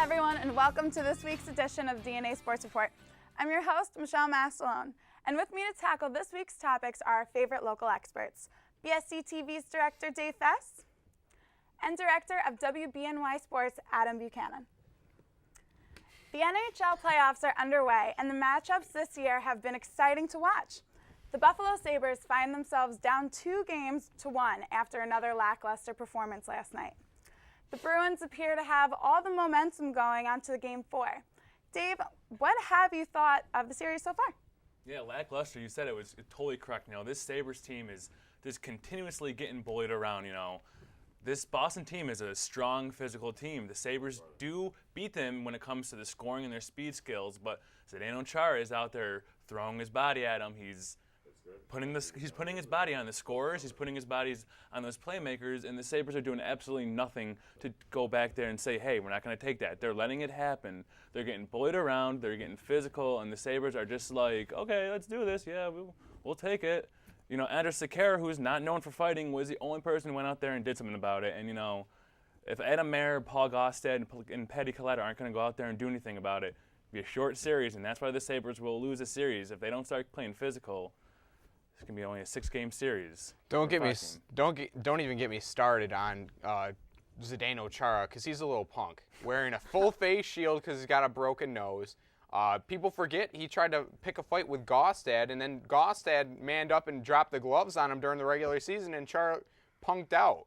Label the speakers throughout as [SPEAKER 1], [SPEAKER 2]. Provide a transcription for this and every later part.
[SPEAKER 1] everyone, and welcome to this week's edition of DNA Sports Report. I'm your host, Michelle Mastalone, and with me to tackle this week's topics are our favorite local experts, BSC TV's director, Dave Fess, and director of WBNY Sports, Adam Buchanan. The NHL Playoffs are underway, and the matchups this year have been exciting to watch. The Buffalo Sabres find themselves down 2-1 after another lackluster performance last night. The Bruins appear to have all the momentum going onto the Game 4. Dave, what have you thought of the series so far?
[SPEAKER 2] Yeah, lackluster. You said it was totally correct. This Sabres team is just continuously getting bullied around. This Boston team is a strong physical team. The Sabres do beat them when it comes to the scoring and their speed skills, but Zdeno Chara is out there throwing his body at them. He's putting his body on the scorers. He's putting his bodies on those playmakers, and the Sabres are doing absolutely nothing to go back there and say, hey, we're not going to take that. They're letting it happen. They're getting bullied around. They're getting physical, and the Sabres are just like, okay, let's do this. Yeah, we'll take it. Anders Sekera, who's not known for fighting, was the only person who went out there and did something about it. And, if Adam Mayer, Paul Gaustad, and Petty Coletta aren't going to go out there and do anything about it, it'll be a short series, and that's why the Sabres will lose a series. If they don't start playing physical, it's going to be only a 6-game series.
[SPEAKER 3] Don't even get me started on Zdeno Chara, because he's a little punk. Wearing a full face shield because he's got a broken nose. People forget he tried to pick a fight with Gaustad, and then Gaustad manned up and dropped the gloves on him during the regular season, and Chara punked out.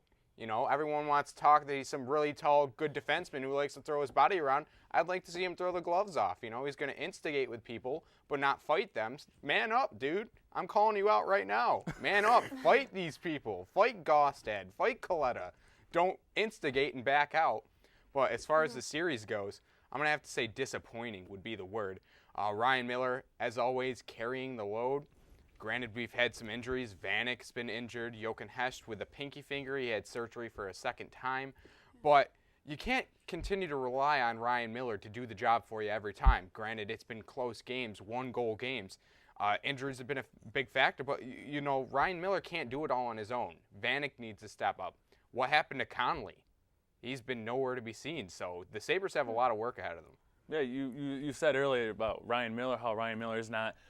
[SPEAKER 3] Everyone wants to talk that he's some really tall, good defenseman who likes to throw his body around. I'd like to see him throw the gloves off. He's going to instigate with people, but not fight them. Man up, dude. I'm calling you out right now. Man up. Fight these people. Fight Gaustad. Fight Coletta. Don't instigate and back out. But as far as the series goes, I'm going to have to say disappointing would be the word. Ryan Miller, as always, carrying the load. Granted, we've had some injuries. Vanek's been injured. Jochen Hesht with a pinky finger. He had surgery for a second time. But you can't continue to rely on Ryan Miller to do the job for you every time. Granted, it's been close games, one-goal games. Injuries have been a big factor, but, Ryan Miller can't do it all on his own. Vanek needs to step up. What happened to Connolly? He's been nowhere to be seen, so the Sabres have a lot of work ahead of them.
[SPEAKER 2] Yeah, you said earlier about Ryan Miller, how Ryan Miller is not –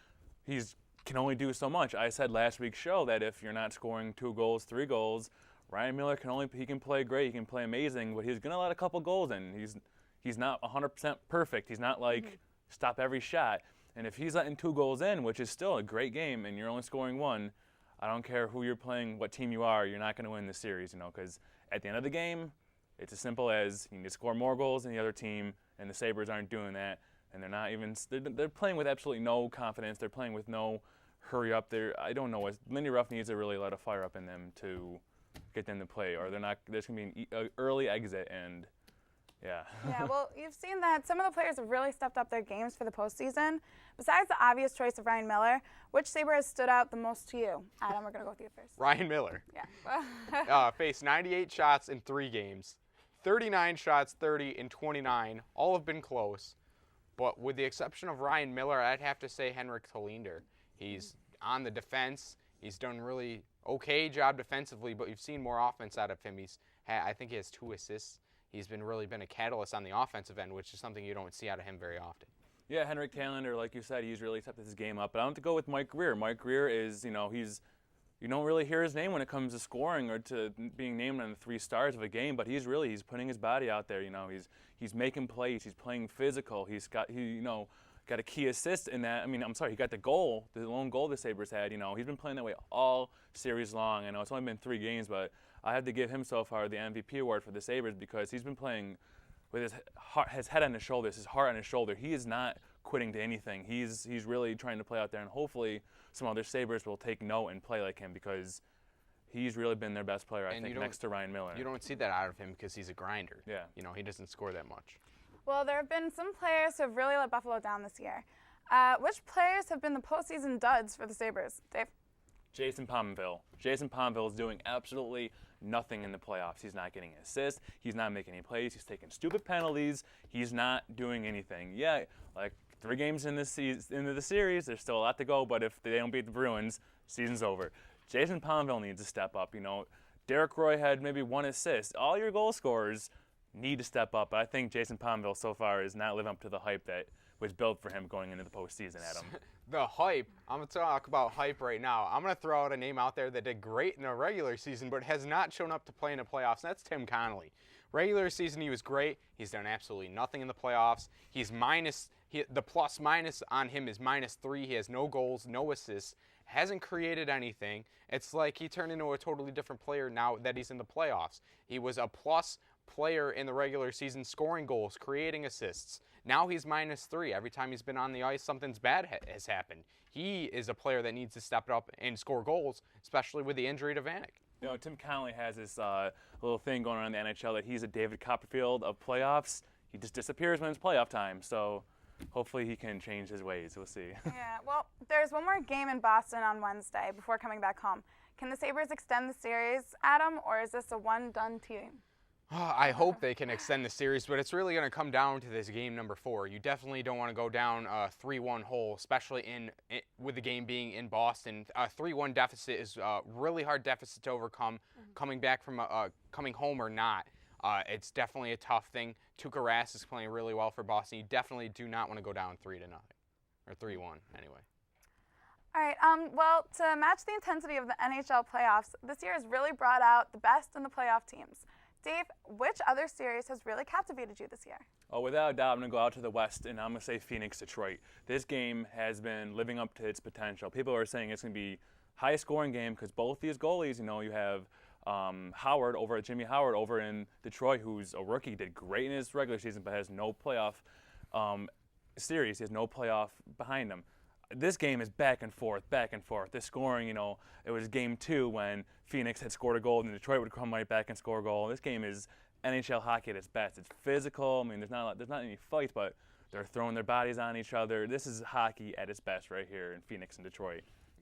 [SPEAKER 2] can only do so much. I said last week's show that if you're not scoring 2 goals, 3 goals, Ryan Miller can play great, he can play amazing, but he's going to let a couple goals in. He's not 100% perfect. He's not like stop every shot. And if he's letting 2 goals in, which is still a great game, and you're only scoring 1, I don't care who you're playing, what team you are, you're not going to win the series, because at the end of the game, it's as simple as you need to score more goals than the other team, and the Sabres aren't doing that. And they're playing with absolutely no confidence. They're playing with no hurry up. I don't know. Lindy Ruff needs to really let a fire up in them to get them to play, or there's going to be an early exit, and yeah.
[SPEAKER 1] Yeah, well, you've seen that some of the players have really stepped up their games for the postseason. Besides the obvious choice of Ryan Miller, which Sabre has stood out the most to you? Adam, we're going to go with you first.
[SPEAKER 3] Ryan Miller.
[SPEAKER 1] Yeah.
[SPEAKER 3] Faced 98 shots in 3 games. 39 shots, 30 in 29. All have been close. But with the exception of Ryan Miller, I'd have to say Henrik Tolinder. He's on the defense. He's done really okay job defensively, but you've seen more offense out of him. I think he has 2 assists. He's really been a catalyst on the offensive end, which is something you don't see out of him very often.
[SPEAKER 2] Yeah, Henrik Tolinder, like you said, he's really stepped his game up. But I have to go with Mike Greer. Mike Greer is, you don't really hear his name when it comes to scoring or to being named on the 3 stars of a game, but he's putting his body out there. He's making plays. He's playing physical. He's got a key assist in that. He got the lone goal the Sabres had. He's been playing that way all series long. I know it's only been 3 games, but I have to give him so far the MVP award for the Sabres because he's been playing with his head on his shoulders, his heart on his shoulder. He is not quitting to anything. He's really trying to play out there, and hopefully some other Sabres will take note and play like him because he's really been their best player, I think, next to Ryan Miller.
[SPEAKER 3] You don't see that out of him because he's a grinder.
[SPEAKER 2] Yeah.
[SPEAKER 3] He doesn't score that much.
[SPEAKER 1] Well, there have been some players who have really let Buffalo down this year. Which players have been the postseason duds for the Sabres? Dave?
[SPEAKER 2] Jason Pominville. Jason Pominville is doing absolutely nothing in the playoffs. He's not getting assists. He's not making any plays. He's taking stupid penalties. He's not doing anything. Yeah, 3 games into the series, there's still a lot to go, but if they don't beat the Bruins, season's over. Jason Pominville needs to step up. Derek Roy had maybe 1 assist. All your goal scorers need to step up. But I think Jason Palmville so far is not living up to the hype that was built for him going into the postseason, Adam.
[SPEAKER 3] The hype. I'm going to talk about hype right now. I'm going to throw out a name out there that did great in the regular season but has not shown up to play in the playoffs, and that's Tim Connolly. Regular season, he was great. He's done absolutely nothing in the playoffs. He's the plus-minus on him is -3. He has no goals, no assists, hasn't created anything. It's like he turned into a totally different player now that he's in the playoffs. He was a plus player in the regular season, scoring goals, creating assists. Now he's -3. Every time he's been on the ice, something's bad has happened. He is a player that needs to step it up and score goals, especially with the injury to Vanek.
[SPEAKER 2] You know, Tim Connolly has this little thing going on in the NHL that he's a David Copperfield of playoffs. He just disappears when it's playoff time. So hopefully he can change his ways. We'll see.
[SPEAKER 1] Yeah, well, there's one more game in Boston on Wednesday before coming back home. Can the Sabres extend the series, Adam, or is this a one-done team?
[SPEAKER 3] I hope they can extend the series, but it's really going to come down to this game number 4. You definitely don't want to go down a 3-1 hole, especially with the game being in Boston. A 3-1 deficit is a really hard deficit to overcome, coming back from coming home or not. It's definitely a tough thing. Tuukka Rask is playing really well for Boston. You definitely do not want to go down 3-0 or 3-1 anyway.
[SPEAKER 1] All right, well, to match the intensity of the NHL playoffs, this year has really brought out the best in the playoff teams. Dave, which other series has really captivated you this year?
[SPEAKER 2] Oh, without a doubt, I'm going to go out to the West, and I'm going to say Phoenix-Detroit. This game has been living up to its potential. People are saying it's going to be high-scoring game because both these goalies, you know, you have Jimmy Howard over in Detroit, who's a rookie, did great in his regular season, but has no playoff series. He has no playoff behind him. This game is back and forth, back and forth. This scoring, you know, it was game 2 when Phoenix had scored a goal and Detroit would come right back and score a goal. This game is NHL hockey at its best. It's physical. I mean, there's not any fights, but they're throwing their bodies on each other. This is hockey at its best right here in Phoenix and Detroit.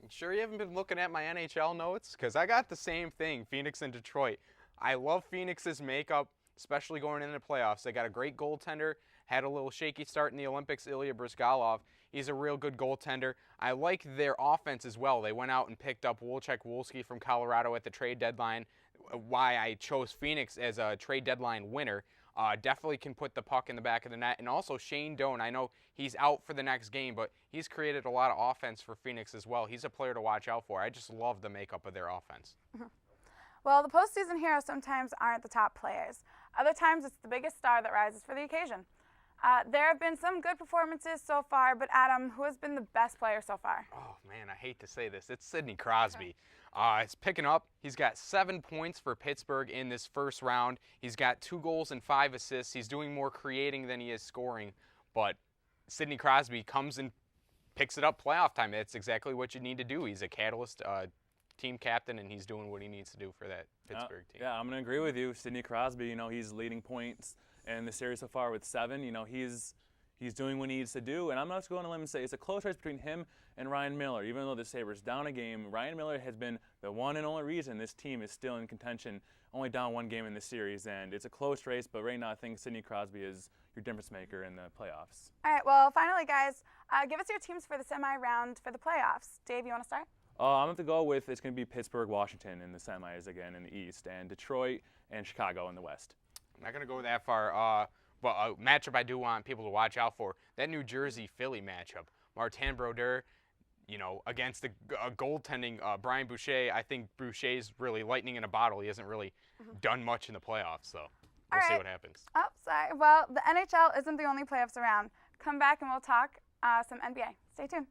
[SPEAKER 3] Sure you haven't been looking at my NHL notes? Because I got the same thing, Phoenix and Detroit. I love Phoenix's makeup, especially going into the playoffs. They got a great goaltender, had a little shaky start in the Olympics, Ilya Bryzgalov. He's a real good goaltender. I like their offense as well. They went out and picked up Wolski from Colorado at the trade deadline. Why I chose Phoenix as a trade deadline winner. Definitely can put the puck in the back of the net. And also Shane Doan, I know he's out for the next game, but he's created a lot of offense for Phoenix as well. He's a player to watch out for. I just love the makeup of their offense.
[SPEAKER 1] Well, the postseason heroes sometimes aren't the top players. Other times it's the biggest star that rises for the occasion. There have been some good performances so far, but Adam, who has been the best player so far?
[SPEAKER 3] Oh, man, I hate to say this. It's Sidney Crosby. It's picking up. He's got 7 points for Pittsburgh in this first round. He's got 2 goals and 5 assists. He's doing more creating than he is scoring. But Sidney Crosby comes and picks it up playoff time. That's exactly what you need to do. He's a catalyst team captain, and he's doing what he needs to do for that Pittsburgh team.
[SPEAKER 2] Yeah, I'm going to agree with you. Sidney Crosby, you know, he's leading points in the series so far with 7. You know, he's doing what he needs to do. And I'm not going to limb and say it's a close race between him and Ryan Miller. Even though the Sabres down a game, Ryan Miller has been the one and only reason this team is still in contention, only down 1 game in the series. And it's a close race, but right now I think Sidney Crosby is your difference maker in the playoffs.
[SPEAKER 1] All right, well, finally, guys, give us your teams for the semi-round for the playoffs. Dave, you want to start?
[SPEAKER 2] I'm going to go with it's going to be Pittsburgh-Washington in the semis again in the East, and Detroit and Chicago in the West.
[SPEAKER 3] I'm not going to go that far, but a matchup I do want people to watch out for, that New Jersey-Philly matchup. Martin Brodeur, you know, against the goaltending Brian Boucher. I think Boucher's really lightning in a bottle. He hasn't really done much in the playoffs, so we'll see what happens.
[SPEAKER 1] Oh, sorry. Well, the NHL isn't the only playoffs around. Come back and we'll talk some NBA. Stay tuned.